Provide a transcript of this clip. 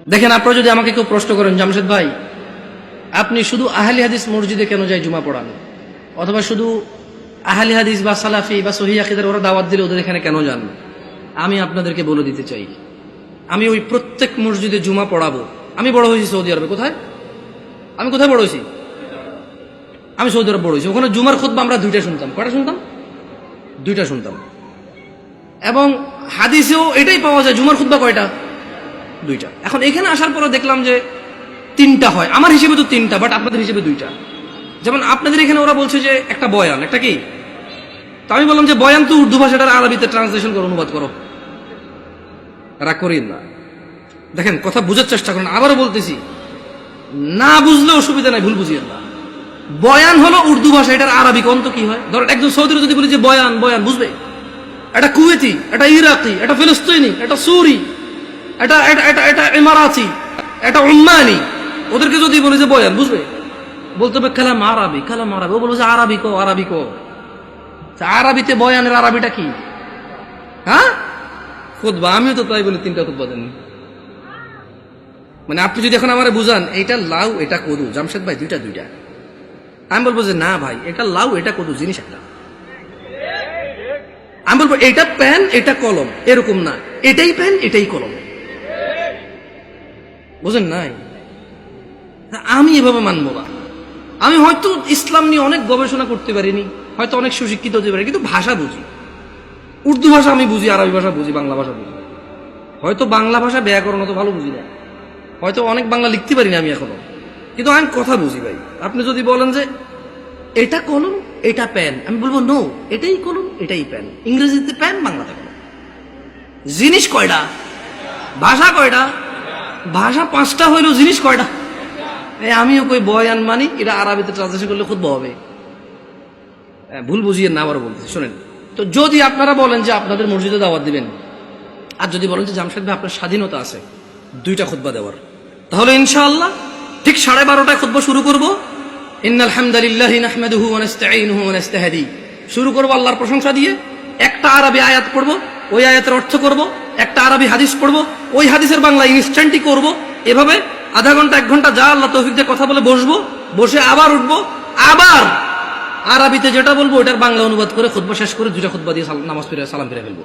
দেখেন, আপনারা যদি আমাকে কেউ প্রশ্ন করেন, জামশেদ ভাই আপনি শুধু আহলি হাদিস মসজিদে কেন যায় জুমা পড়ান, অথবা শুধু আহলি হাদিস বা সালাফি বা সহিহ আকীদার ওরা দাওয়াত দিলে ওদের এখানে কেন যান, আমি আপনাদেরকে বলে দিতে চাই, আমি ওই প্রত্যেক মসজিদে জুমা পড়াবো। আমি বড় হয়েছি সৌদি আরবে। কোথায়? আমি কোথায় বড় হয়েছি? আমি সৌদি আরব বড় হয়েছি। ওখানে জুমার খুতবা আমরা দুইটা শুনতাম। কয়টা শুনতাম? দুইটা শুনতাম। এবং হাদিসেও এটাই পাওয়া যায়, জুমার খুতবা কয়টা? দুইটা। এখন এখানে আসার পরে দেখলাম যে তিনটা হয়। আমার হিসেবে তো তিনটা, বাট আপনাদের হিসেবে দুইটা। যেমন আপনাদের এখানে ওরা বলছে যে একটা বয়ান, একটা কি? তো আমি বললাম যে বয়ান তো উর্দু ভাষাটার আরবিতে ট্রান্সলেশন করো, অনুবাদ করো। রাগ করিন না, দেখেন কথা বুঝার চেষ্টা করেন। আবারও বলতেছি, না বুঝলে অসুবিধা নাই, ভুল বুঝিয়েন না। বয়ান হলো উর্দু ভাষা, এটার আরবি কোন কি হয়? ধরেন একজন সৌদির যদি বলি যে বয়ান, বয়ান বুঝবে? এটা কুয়েতি, এটা ইরাকি, এটা ফিলিস্তিনি, এটা সুরি, এটা এটা এটা এটা ইমারাতি, এটা উম্মানি, ওদেরকে যদি বলি যে বয়ান বুঝবে? বলতে হবে কালাম আরবি, কালাম আরবি। ও বলবে যে আরবি কো, আরবি কো। আরবিতে বয়ানের আরবিটা কি? হ্যাঁ, খুতবা। আমিও তো তাই বলি, তিনটা খুতবা দেন। মানে আপনি যদি এখন আমারে বুঝান এটা লাউ এটা কদু, জামশেদ ভাই দুইটা দুইটা, আমি বলবো যে না ভাই এটা লাউ এটা কদু জিনিস একটা। আমি বলবো এটা পেন এটা কলম, এরকম না, এটাই পেন এটাই কলম। বুঝেন নাই? আমি এভাবে মানবো না। আমি হয়তো ইসলাম নিয়ে অনেক গবেষণা করতে পারিনি, হয়তো অনেক সুশিক্ষিত হতে পারি, কিন্তু ভাষা বুঝি। উর্দু ভাষা আমি বুঝি, আরবি ভাষা বুঝি, বাংলা ভাষা বুঝি। হয়তো বাংলা ভাষা ব্যাকরণ অত ভালো বুঝি না, হয়তো অনেক বাংলা লিখতে পারি না আমি এখনো, কিন্তু আমি কথা বুঝি ভাই। আপনি যদি বলেন যে এটা কলম এটা পেন, আমি বলবো নো, এটাই কলম এটাই পেন। ইংরেজিতে পেন, বাংলাতে কলম। জিনিস কয়টা? ভাষা কয়টা? ভাষা পাঁচটা হইলো, জিনিস কয়টা? আমিও কই বয়ান মানি, এটা আরবিতে ট্রান্সলেশন করলে খুব হবে। ভুল বুঝিয়ে না, আবার বলতে শোনেন। তো যদি আপনারা বলেন যে আপনাদের মসজিদে দাওয়াত দিবেন, আর যদি বলেন যে জামশেদ ভাই আপনার স্বাধীনতা আছে দুইটা খুতবা দেওয়ার, তাহলে ইনশাআল্লাহ ঠিক 12:30টায় খুতবা শুরু করব। ইন্নাল হামদালিল্লাহি নাহমাদুহু ওয়া নাস্তাঈনুহু ওয়া নাস্তাহদি, শুরু করব আল্লাহর প্রশংসা দিয়ে। একটা আরবি আয়াত পড়ব, ওই আয়াতের অর্থ করব। একটা আরবি হাদিস পড়ব, ওই হাদিসের বাংলা ইনস্ট্যান্টই করব। এভাবে আধা ঘন্টা 1 ঘন্টা যা আল্লাহ তৌফিক দিয়ে কথা বলে বসবো, বসে আবার উঠবো, আবার আরবিতে যেটা বলবো ওটার বাংলা অনুবাদ করে খুতবা শেষ করে দুইটা খুতবা দিয়ে নামাজ ফিরে সালাম ফিরে ফেলবো।